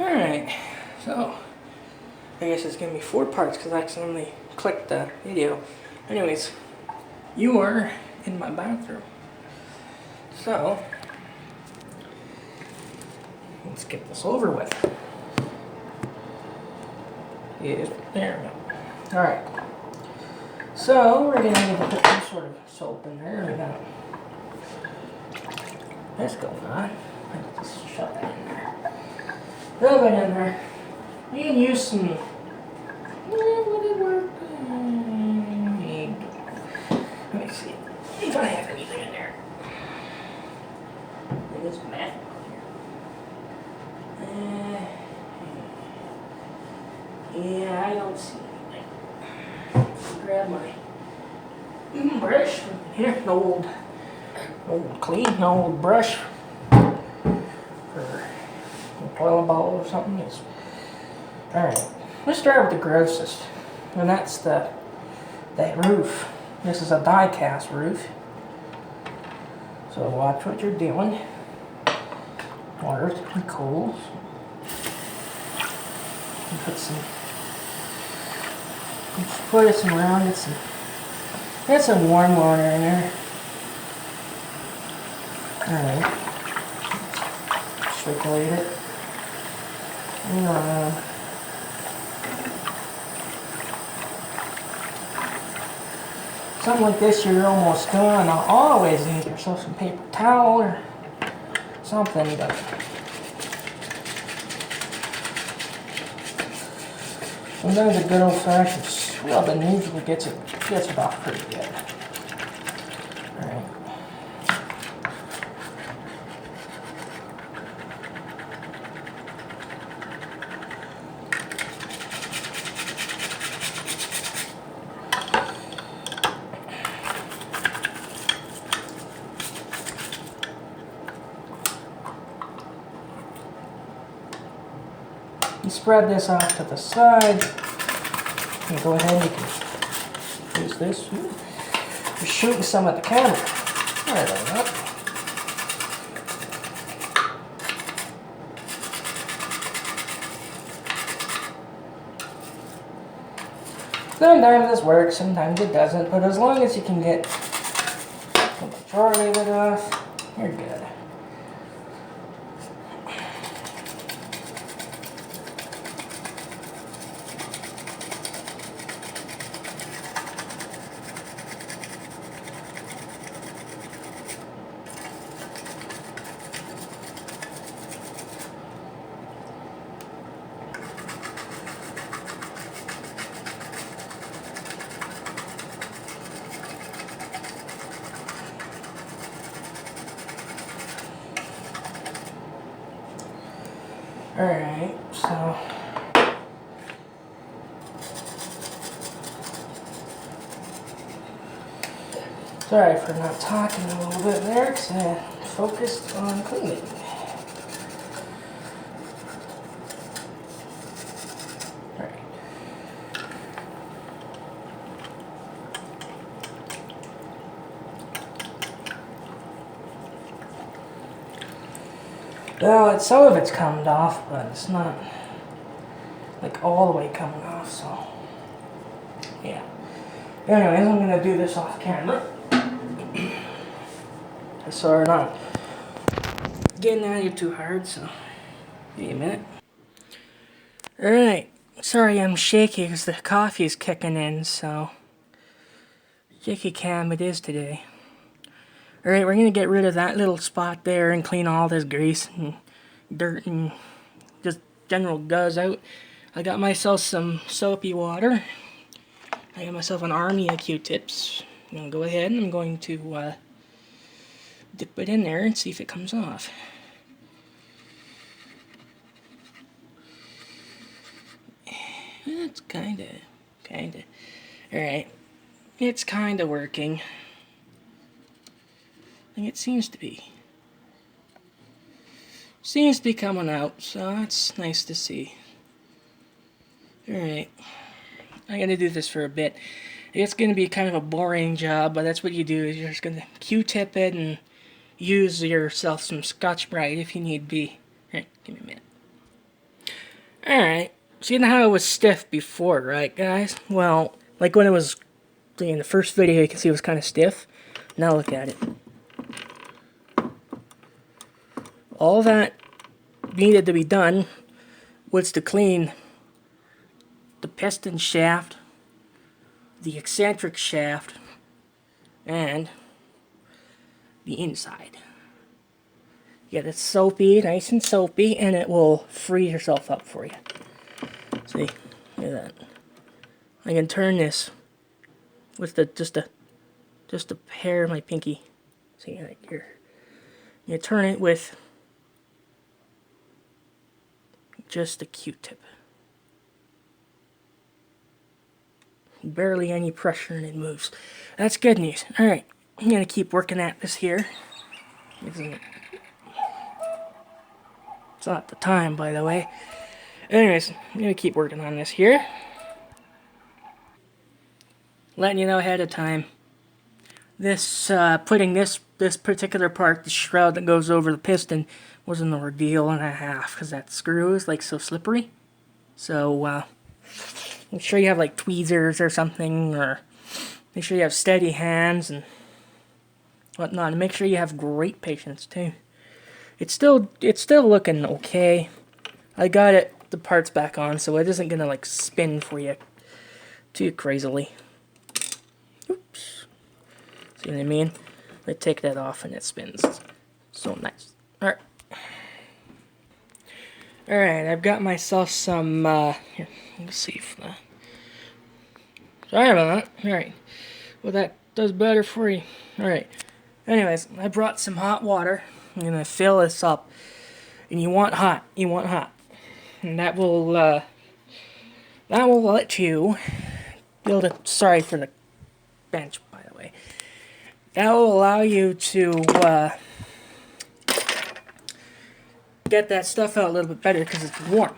Alright, so I guess it's gonna be 4 parts because I accidentally clicked the video. Anyways, you are in my bathroom. So let's get this over with. Yes, there we go. Alright. So we're gonna need to put some sort of soap in there. We got this going on. Let's just shove that in there. Rub it in there. You can use some. Would it work? Let me see if I have anything in there. There's a mat on here. Yeah, I don't see anything. Grab my brush from here, an old clean brush for a toilet bowl or something. Alright, let's start with the grossest, and that's that roof. This is a die-cast roof, so watch what you're doing. Water's pretty cold. Put some around, get some warm water in there. Alright. Circulate it. Something like this you're almost done. I'll always need yourself some paper towel or something. But sometimes a good old-fashioned scrubbing usually gets it off pretty good. Alright. You spread this off to the side. And go ahead and you can use this. You're shooting some at the camera. There we go. Sometimes this works, sometimes it doesn't, but as long as you can get the majority of it off, you're good. Alright, so sorry for not talking a little bit there because I focused on cleaning. Alright. Well, some of it's coming off, but it's not like all the way coming off, so yeah. Anyways, I'm gonna do this off camera. So we're not getting at you too hard, so give me a minute. Alright, sorry I'm shaky because the coffee's kicking in, so shaky cam it is today. Alright, we're gonna get rid of that little spot there and clean all this grease and dirt and just general guzz out. I got myself some soapy water. I got myself an army of Q-tips. I'm gonna go ahead and I'm going to dip it in there and see if it comes off. It's kinda. Alright. It's kinda working. And it seems to be. Seems to be coming out, so that's nice to see. Alright. I'm gonna do this for a bit. It's gonna be kind of a boring job, but that's what you do, is you're just gonna Q-tip it and use yourself some Scotch-Brite if you need be. Alright, give me a minute. Alright, seeing how it was stiff before, right guys? Well, like when it was in the first video, you can see it was kind of stiff. Now look at it. All that needed to be done was to clean the piston shaft, the eccentric shaft, and the inside. Get it soapy, nice and soapy, and it will free yourself up for you. See, look at that. I can turn this with just a pair of my pinky. See, right here. You turn it with just a Q-tip. Barely any pressure and it moves. That's good news. Alright, I'm going to keep working at this here. It's not the time, by the way. Anyways, I'm going to keep working on this here. Letting you know ahead of time. This, putting this particular part, the shroud that goes over the piston, was an ordeal and a half, because that screw is like so slippery. So, make sure you have like tweezers or something, or make sure you have steady hands and whatnot, and make sure you have great patience too. It's still looking okay. I got the parts back on, so it isn't gonna like spin for you too crazily. Oops. See what I mean? I take that off and it spins. So nice. Alright. Alright, I've got myself some, here, let's see if sorry about that. Alright. Well, that does better for you. Alright. Anyways, I brought some hot water. I'm gonna fill this up. And you want hot. You want hot. And that will let you build a, sorry for the bench, by the way. That will allow you to get that stuff out a little bit better because it's warm.